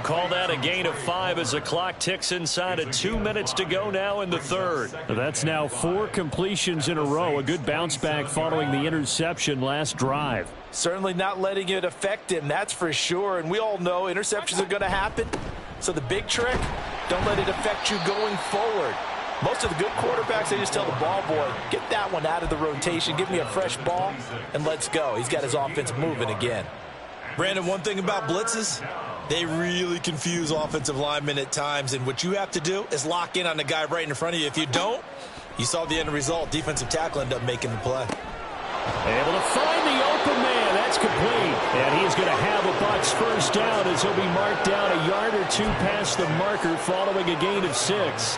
Call that a gain of 5 as the clock ticks inside of 2 minutes to go now in the third. That's now 4 completions in a row. A good bounce back following the interception last drive. Certainly not letting it affect him, that's for sure. And we all know interceptions are going to happen. So the big trick, don't let it affect you going forward. Most of the good quarterbacks, they just tell the ball boy, get that one out of the rotation, give me a fresh ball, and let's go. He's got his offense moving again. Brandon, one thing about blitzes, they really confuse offensive linemen at times, and what you have to do is lock in on the guy right in front of you. If you don't, you saw the end result. Defensive tackle ended up making the play. Able to find the open man. That's complete. And he's going to have a Bucs first down as he'll be marked down a yard or two past the marker following a gain of 6.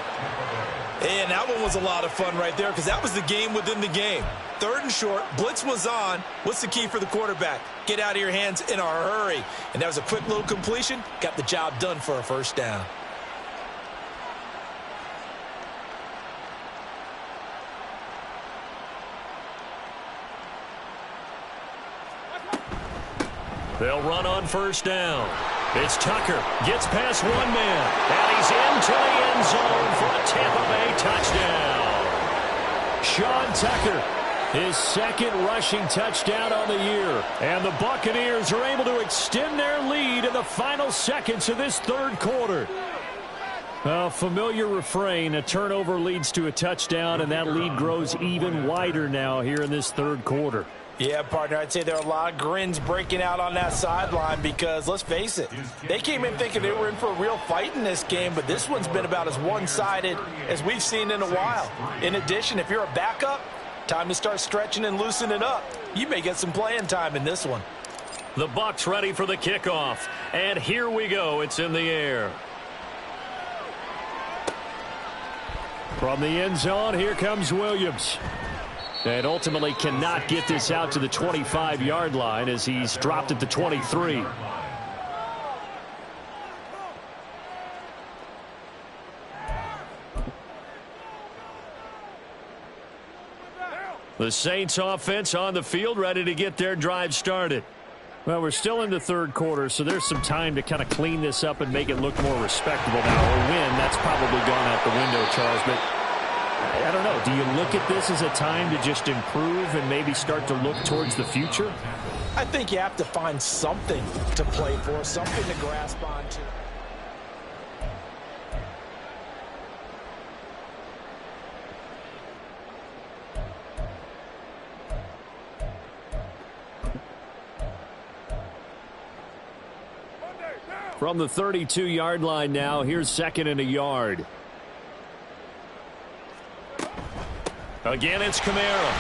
And that one was a lot of fun right there because that was the game within the game. 3rd and short, blitz was on. What's the key for the quarterback? Get out of your hands in a hurry. And that was a quick little completion. Got the job done for a first down. They'll run on first down. It's Tucker. Gets past one man. And he's into the end zone for a Tampa Bay touchdown. Sean Tucker, his 2nd rushing touchdown on the year. And the Buccaneers are able to extend their lead in the final seconds of this 3rd quarter. A familiar refrain, a turnover leads to a touchdown, and that lead grows even wider now here in this 3rd quarter. Yeah, partner, I'd say there are a lot of grins breaking out on that sideline because, let's face it, they came in thinking they were in for a real fight in this game, but this one's been about as one-sided as we've seen in a while. In addition, if you're a backup, time to start stretching and loosening up. You may get some playing time in this one. The Bucs ready for the kickoff, and here we go. It's in the air. From the end zone, here comes Williams. And ultimately cannot get this out to the 25-yard line as he's dropped at the 23. The Saints offense on the field ready to get their drive started. Well, we're still in the 3rd quarter, so there's some time to kind of clean this up and make it look more respectable now. A win, that's probably gone out the window, Charles, but I don't know. Do you look at this as a time to just improve and maybe start to look towards the future? I think you have to find something to play for, something to grasp onto. From the 32-yard line now, here's 2nd and a yard. Again, it's Kamara.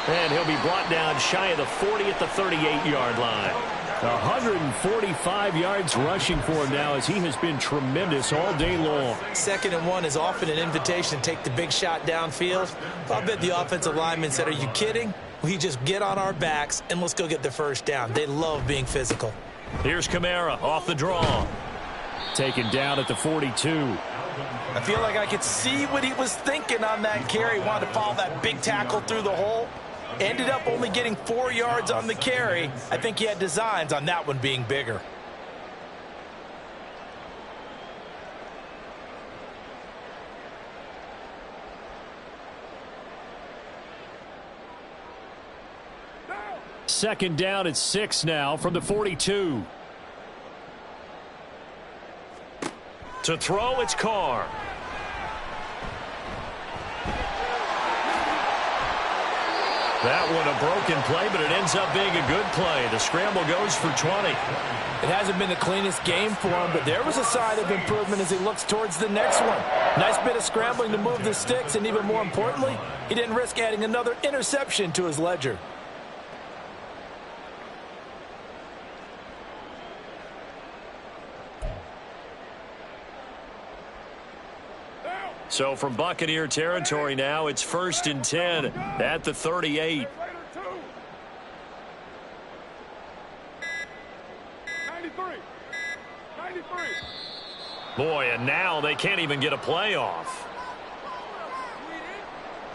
And he'll be brought down shy of the 40 at the 38-yard line. 145 yards rushing for him now as he has been tremendous all day long. 2nd and 1 is often an invitation to take the big shot downfield. I bet the offensive linemen said, are you kidding? We just get on our backs and let's go get the first down. They love being physical. Here's Kamara off the draw. Taken down at the 42. I feel like I could see what he was thinking on that carry. Wanted to follow that big tackle through the hole. Ended up only getting 4 yards on the carry. I think he had designs on that one being bigger. Second down at 6 now from the 42. To throw, it's Carr. That one a broken play, but it ends up being a good play. The scramble goes for 20. It hasn't been the cleanest game for him, but there was a sign of improvement as he looks towards the next one. Nice bit of scrambling to move the sticks, and even more importantly, he didn't risk adding another interception to his ledger. So from Buccaneer territory now, it's 1st and 10 at the 38. 93. Boy, and now they can't even get a playoff.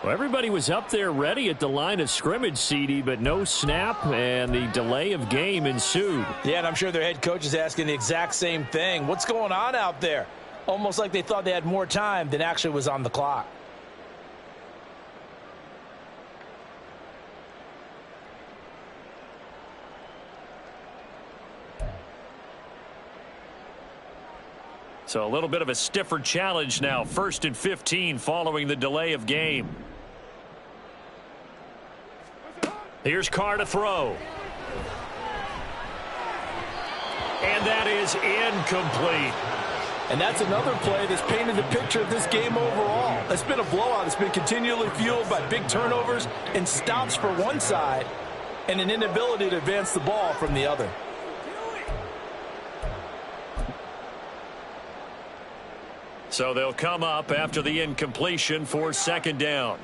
Well, everybody was up there ready at the line of scrimmage, CD, but no snap, and the delay of game ensued. Yeah, and I'm sure their head coach is asking the exact same thing. What's going on out there? Almost like they thought they had more time than actually was on the clock. So a little bit of a stiffer challenge now. 1st and 15 following the delay of game. Here's Carr to throw. And that is incomplete. And that's another play that's painted the picture of this game overall. It's been a blowout. It's been continually fueled by big turnovers and stops for one side and an inability to advance the ball from the other. So they'll come up after the incompletion for 2nd down.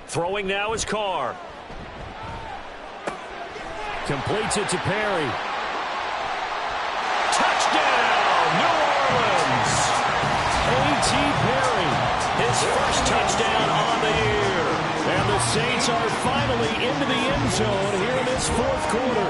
Throwing now is Carr. Completes it to Perry. Touchdown, New Orleans. A.T. Perry. His first touchdown on the year. And the Saints are finally into the end zone here in this 4th quarter.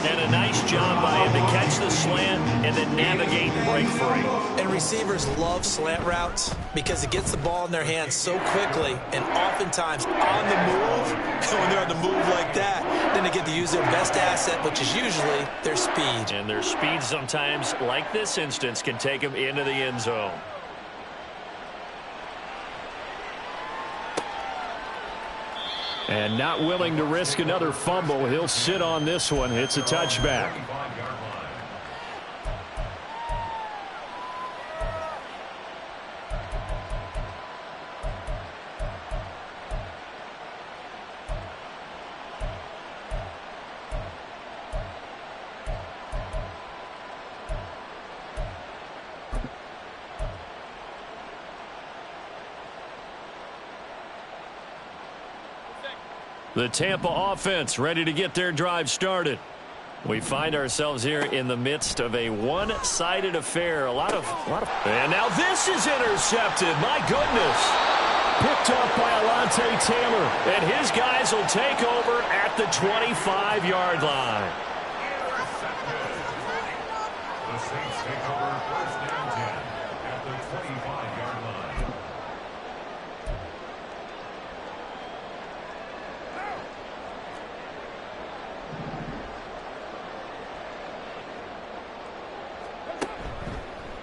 And a nice job by him to catch the slant and then navigate and break free. And receivers love slant routes because it gets the ball in their hands so quickly and oftentimes on the move. And when they're on the move like that, then they get to use their best asset, which is usually their speed. And their speed sometimes, like this instance, can take them into the end zone. And not willing to risk another fumble. He'll sit on this one. It's a touchback. The Tampa offense ready to get their drive started. We find ourselves here in the midst of a one-sided affair. A lot of. And now this is intercepted. My goodness. Picked up by Alontae Taylor. And his guys will take over at the 25-yard line. Saints take over first down 10 at the 25-yard line.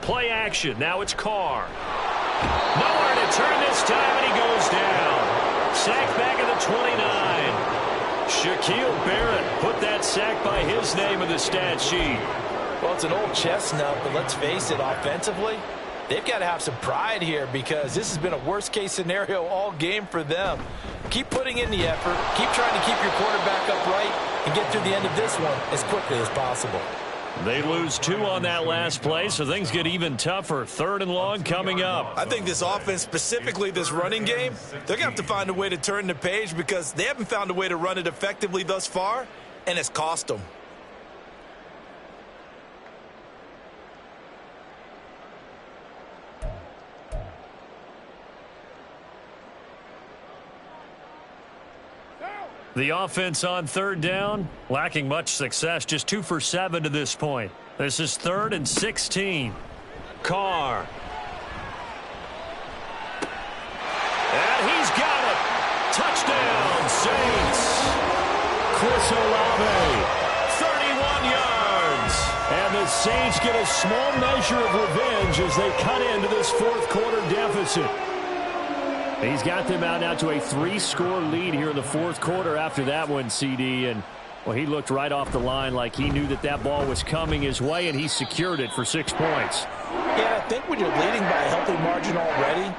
Play action. Now it's Carr. Nowhere to turn this time, and he goes down. Sacked back at the 29. Shaquille Barrett put that sack by his name in the stat sheet. Well, it's an old chestnut, but let's face it, offensively, they've got to have some pride here because this has been a worst-case scenario all game for them. Keep putting in the effort. Keep trying to keep your quarterback upright and get through the end of this one as quickly as possible. They lose 2 on that last play, so things get even tougher. 3rd and long coming up. I think this offense, specifically this running game, they're going to have to find a way to turn the page because they haven't found a way to run it effectively thus far, and it's cost them. The offense on 3rd down, lacking much success, just 2 for 7 to this point. This is 3rd and 16. Carr. And he's got it. Touchdown, Saints. Chris Olave. 31 yards. And the Saints get a small measure of revenge as they cut into this 4th quarter deficit. He's got them out now to a 3-score lead here in the 4th quarter after that one, CD. And, well, he looked right off the line like he knew that that ball was coming his way, and he secured it for 6 points. Yeah, I think when you're leading by a healthy margin already,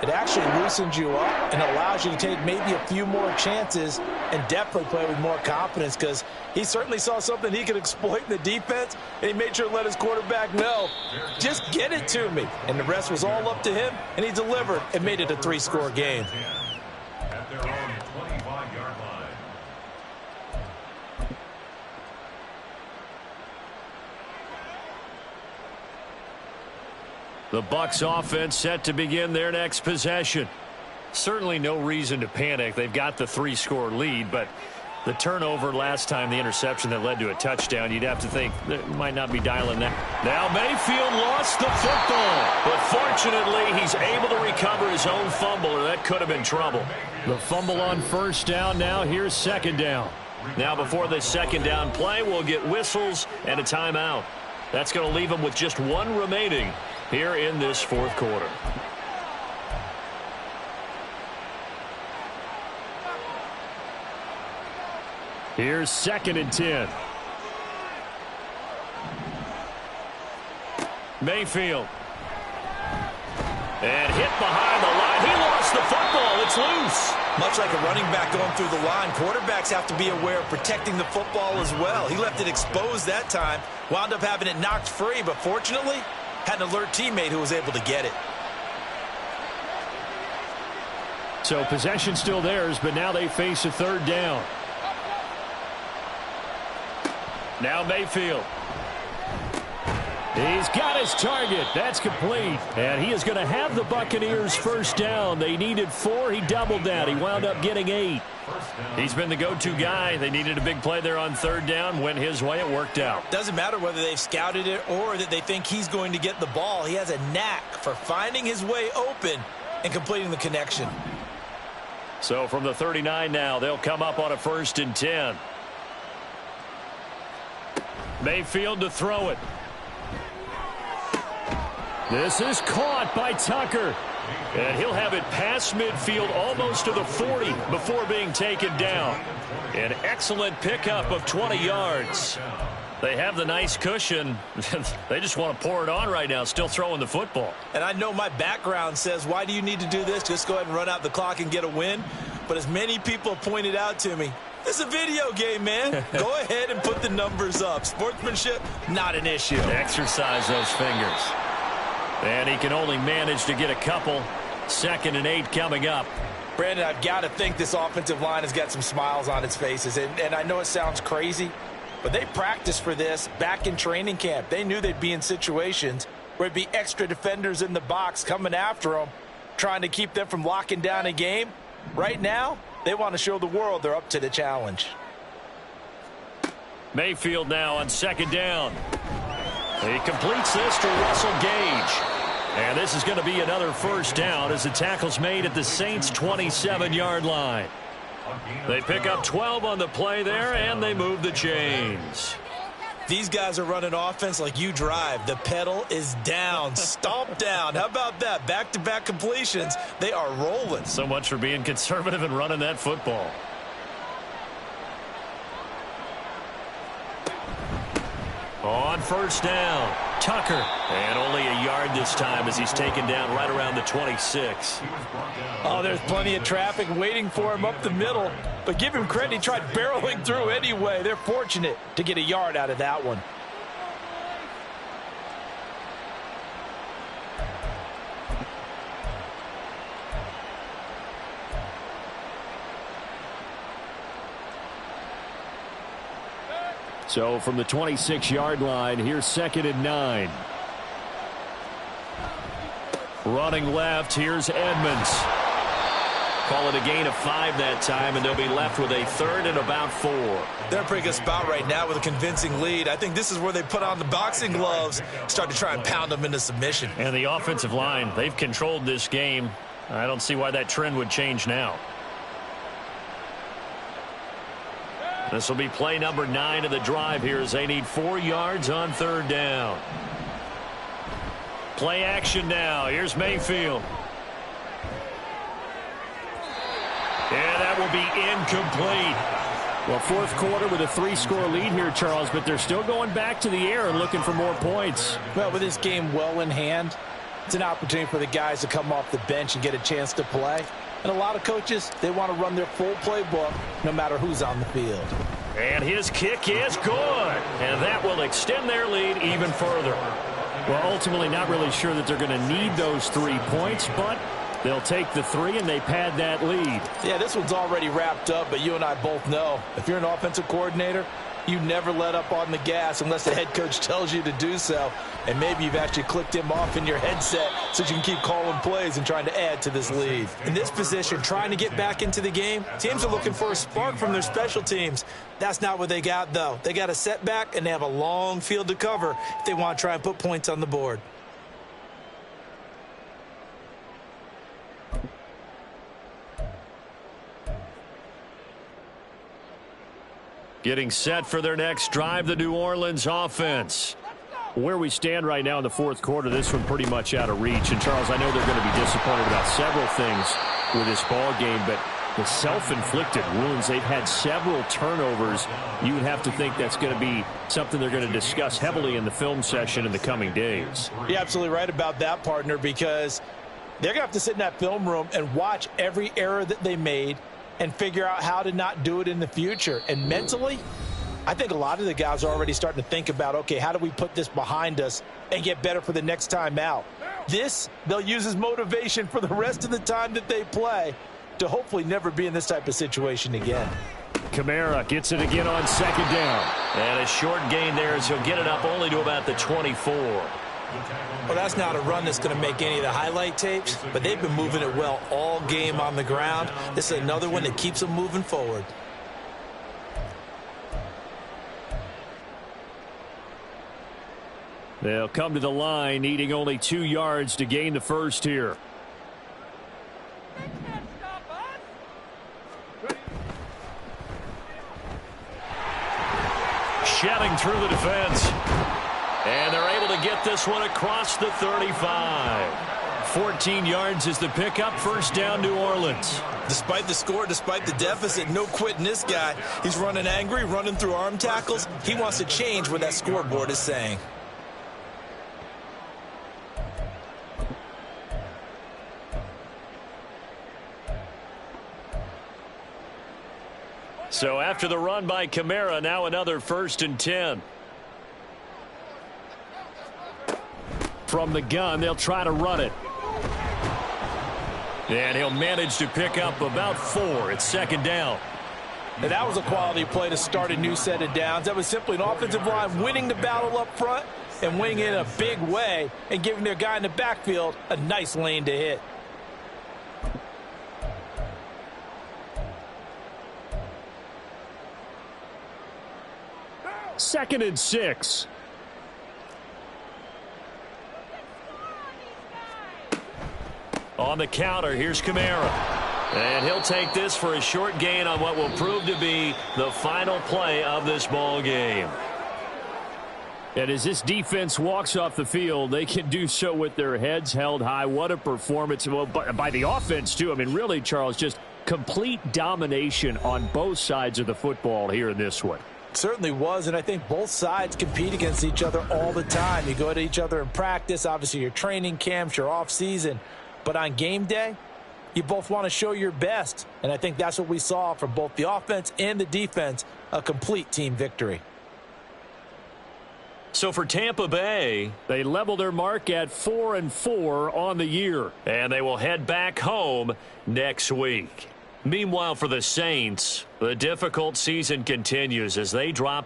it actually loosens you up and allows you to take maybe a few more chances and definitely play with more confidence because he certainly saw something he could exploit in the defense, and he made sure to let his quarterback know, just get it to me. And the rest was all up to him, and he delivered and made it a 3-score game. At their own 25-yard line. The Bucs offense set to begin their next possession. Certainly no reason to panic. They've got the 3-score lead, but the turnover last time, the interception that led to a touchdown, you'd have to think that might not be dialing that. Now Mayfield lost the football, but fortunately he's able to recover his own fumble, or that could have been trouble. The fumble on 1st down. Now here's 2nd down. Now before this 2nd down play, we'll get whistles and a timeout. That's going to leave them with just 1 remaining here in this 4th quarter. Here's 2nd and 10. Mayfield. And hit behind the line. He lost the football. It's loose. Much like a running back going through the line, quarterbacks have to be aware of protecting the football as well. He left it exposed that time, wound up having it knocked free, but fortunately, had an alert teammate who was able to get it. So possession still theirs, but now they face a 3rd down. Now Mayfield. He's got his target. That's complete. And he is going to have the Buccaneers 1st down. They needed 4. He doubled that. He wound up getting 8. He's been the go-to guy. They needed a big play there on 3rd down. Went his way. It worked out. Doesn't matter whether they've scouted it or that they think he's going to get the ball. He has a knack for finding his way open and completing the connection. So from the 39 now, they'll come up on a 1st and 10. Mayfield to throw it. This is caught by Tucker. And he'll have it past midfield almost to the 40 before being taken down. An excellent pickup of 20 yards. They have the nice cushion. They just want to pour it on right now, still throwing the football. And I know my background says, why do you need to do this? Just go ahead and run out the clock and get a win. But as many people pointed out to me, this is a video game, man. Go ahead and put the numbers up. Sportsmanship, not an issue. Exercise those fingers. And he can only manage to get a couple. 2nd and 8 coming up. Brandon, I've got to think this offensive line has got some smiles on its faces. And I know it sounds crazy, but they practiced for this back in training camp. They knew they'd be in situations where it'd be extra defenders in the box coming after them, trying to keep them from locking down a game. Right now, they want to show the world they're up to the challenge. Mayfield now on 2nd down. He completes this to Russell Gage. And this is going to be another first down as the tackle's made at the Saints' 27-yard line. They pick up 12 on the play there, and they move the chains. These guys are running offense like you drive. The pedal is down, stomp down. How about that? Back-to-back completions. They are rolling. So much for being conservative and running that football. On first down, Tucker. And only a yard this time as he's taken down right around the 26. Oh, there's plenty of traffic waiting for him up the middle. But give him credit, he tried barreling through anyway. They're fortunate to get a yard out of that one. So from the 26-yard line, here's 2nd and 9. Running left, here's Edmonds. Call it a gain of 5 that time, and they'll be left with a 3rd and about 4. They're in a pretty good spot right now with a convincing lead. I think this is where they put on the boxing gloves, start to try and pound them into submission. And the offensive line, they've controlled this game. I don't see why that trend would change now. This will be play number 9 of the drive here as they need 4 yards on 3rd down. Play action now. Here's Mayfield. And that will be incomplete. Well, 4th quarter with a 3-score lead here, Charles, but they're still going back to the air and looking for more points. Well, with this game well in hand, it's an opportunity for the guys to come off the bench and get a chance to play. And a lot of coaches, they want to run their full playbook no matter who's on the field. And his kick is good. And that will extend their lead even further. Well, ultimately not really sure that they're going to need those 3 points, but they'll take the 3 and they pad that lead. Yeah, this one's already wrapped up, but you and I both know if you're an offensive coordinator, you never let up on the gas unless the head coach tells you to do so. And maybe you've actually clicked him off in your headset so you can keep calling plays and trying to add to this lead. In this position, trying to get back into the game, teams are looking for a spark from their special teams. That's not what they got, though. They got a setback, and they have a long field to cover if they want to try and put points on the board. Getting set for their next drive, the New Orleans offense. Where we stand right now in the 4th quarter, this one pretty much out of reach. And, Charles, I know they're going to be disappointed about several things with this ball game, but the self-inflicted wounds, they've had several turnovers. You would have to think that's going to be something they're going to discuss heavily in the film session in the coming days. You're absolutely right about that, partner, because they're going to have to sit in that film room and watch every error that they made and figure out how to not do it in the future. And mentally, I think a lot of the guys are already starting to think about, okay, how do we put this behind us and get better for the next time out? This, they'll use as motivation for the rest of the time that they play to hopefully never be in this type of situation again. Kamara gets it again on 2nd down. And a short gain there as he'll get it up only to about the 24. Well, that's not a run that's going to make any of the highlight tapes, but they've been moving it well all game on the ground. This is another one that keeps them moving forward. They'll come to the line, needing only 2 yards to gain the first here. Shedding through the defense. And they're able to get this one across the 35. 14 yards is the pickup. First down, New Orleans. Despite the score, despite the deficit, no quitting this guy. He's running angry, running through arm tackles. He wants to change what that scoreboard is saying. So after the run by Kamara, now another 1st and 10. From the gun, they'll try to run it. And he'll manage to pick up about 4. It's 2nd down. And that was a quality play to start a new set of downs. That was simply an offensive line winning the battle up front and winning it in a big way and giving their guy in the backfield a nice lane to hit. Second and 6. On the counter, here's Kamara. And he'll take this for a short gain on what will prove to be the final play of this ball game. And as this defense walks off the field, they can do so with their heads held high. What a performance by the offense, too. I mean, really, Charles, just complete domination on both sides of the football here in this one. Certainly was, and I think both sides compete against each other all the time. You go to each other in practice, obviously your training camps, your off-season. But on game day, you both want to show your best. And I think that's what we saw from both the offense and the defense, a complete team victory. So for Tampa Bay, they level their mark at 4-4 on the year. And they will head back home next week. Meanwhile, for the Saints, the difficult season continues as they drop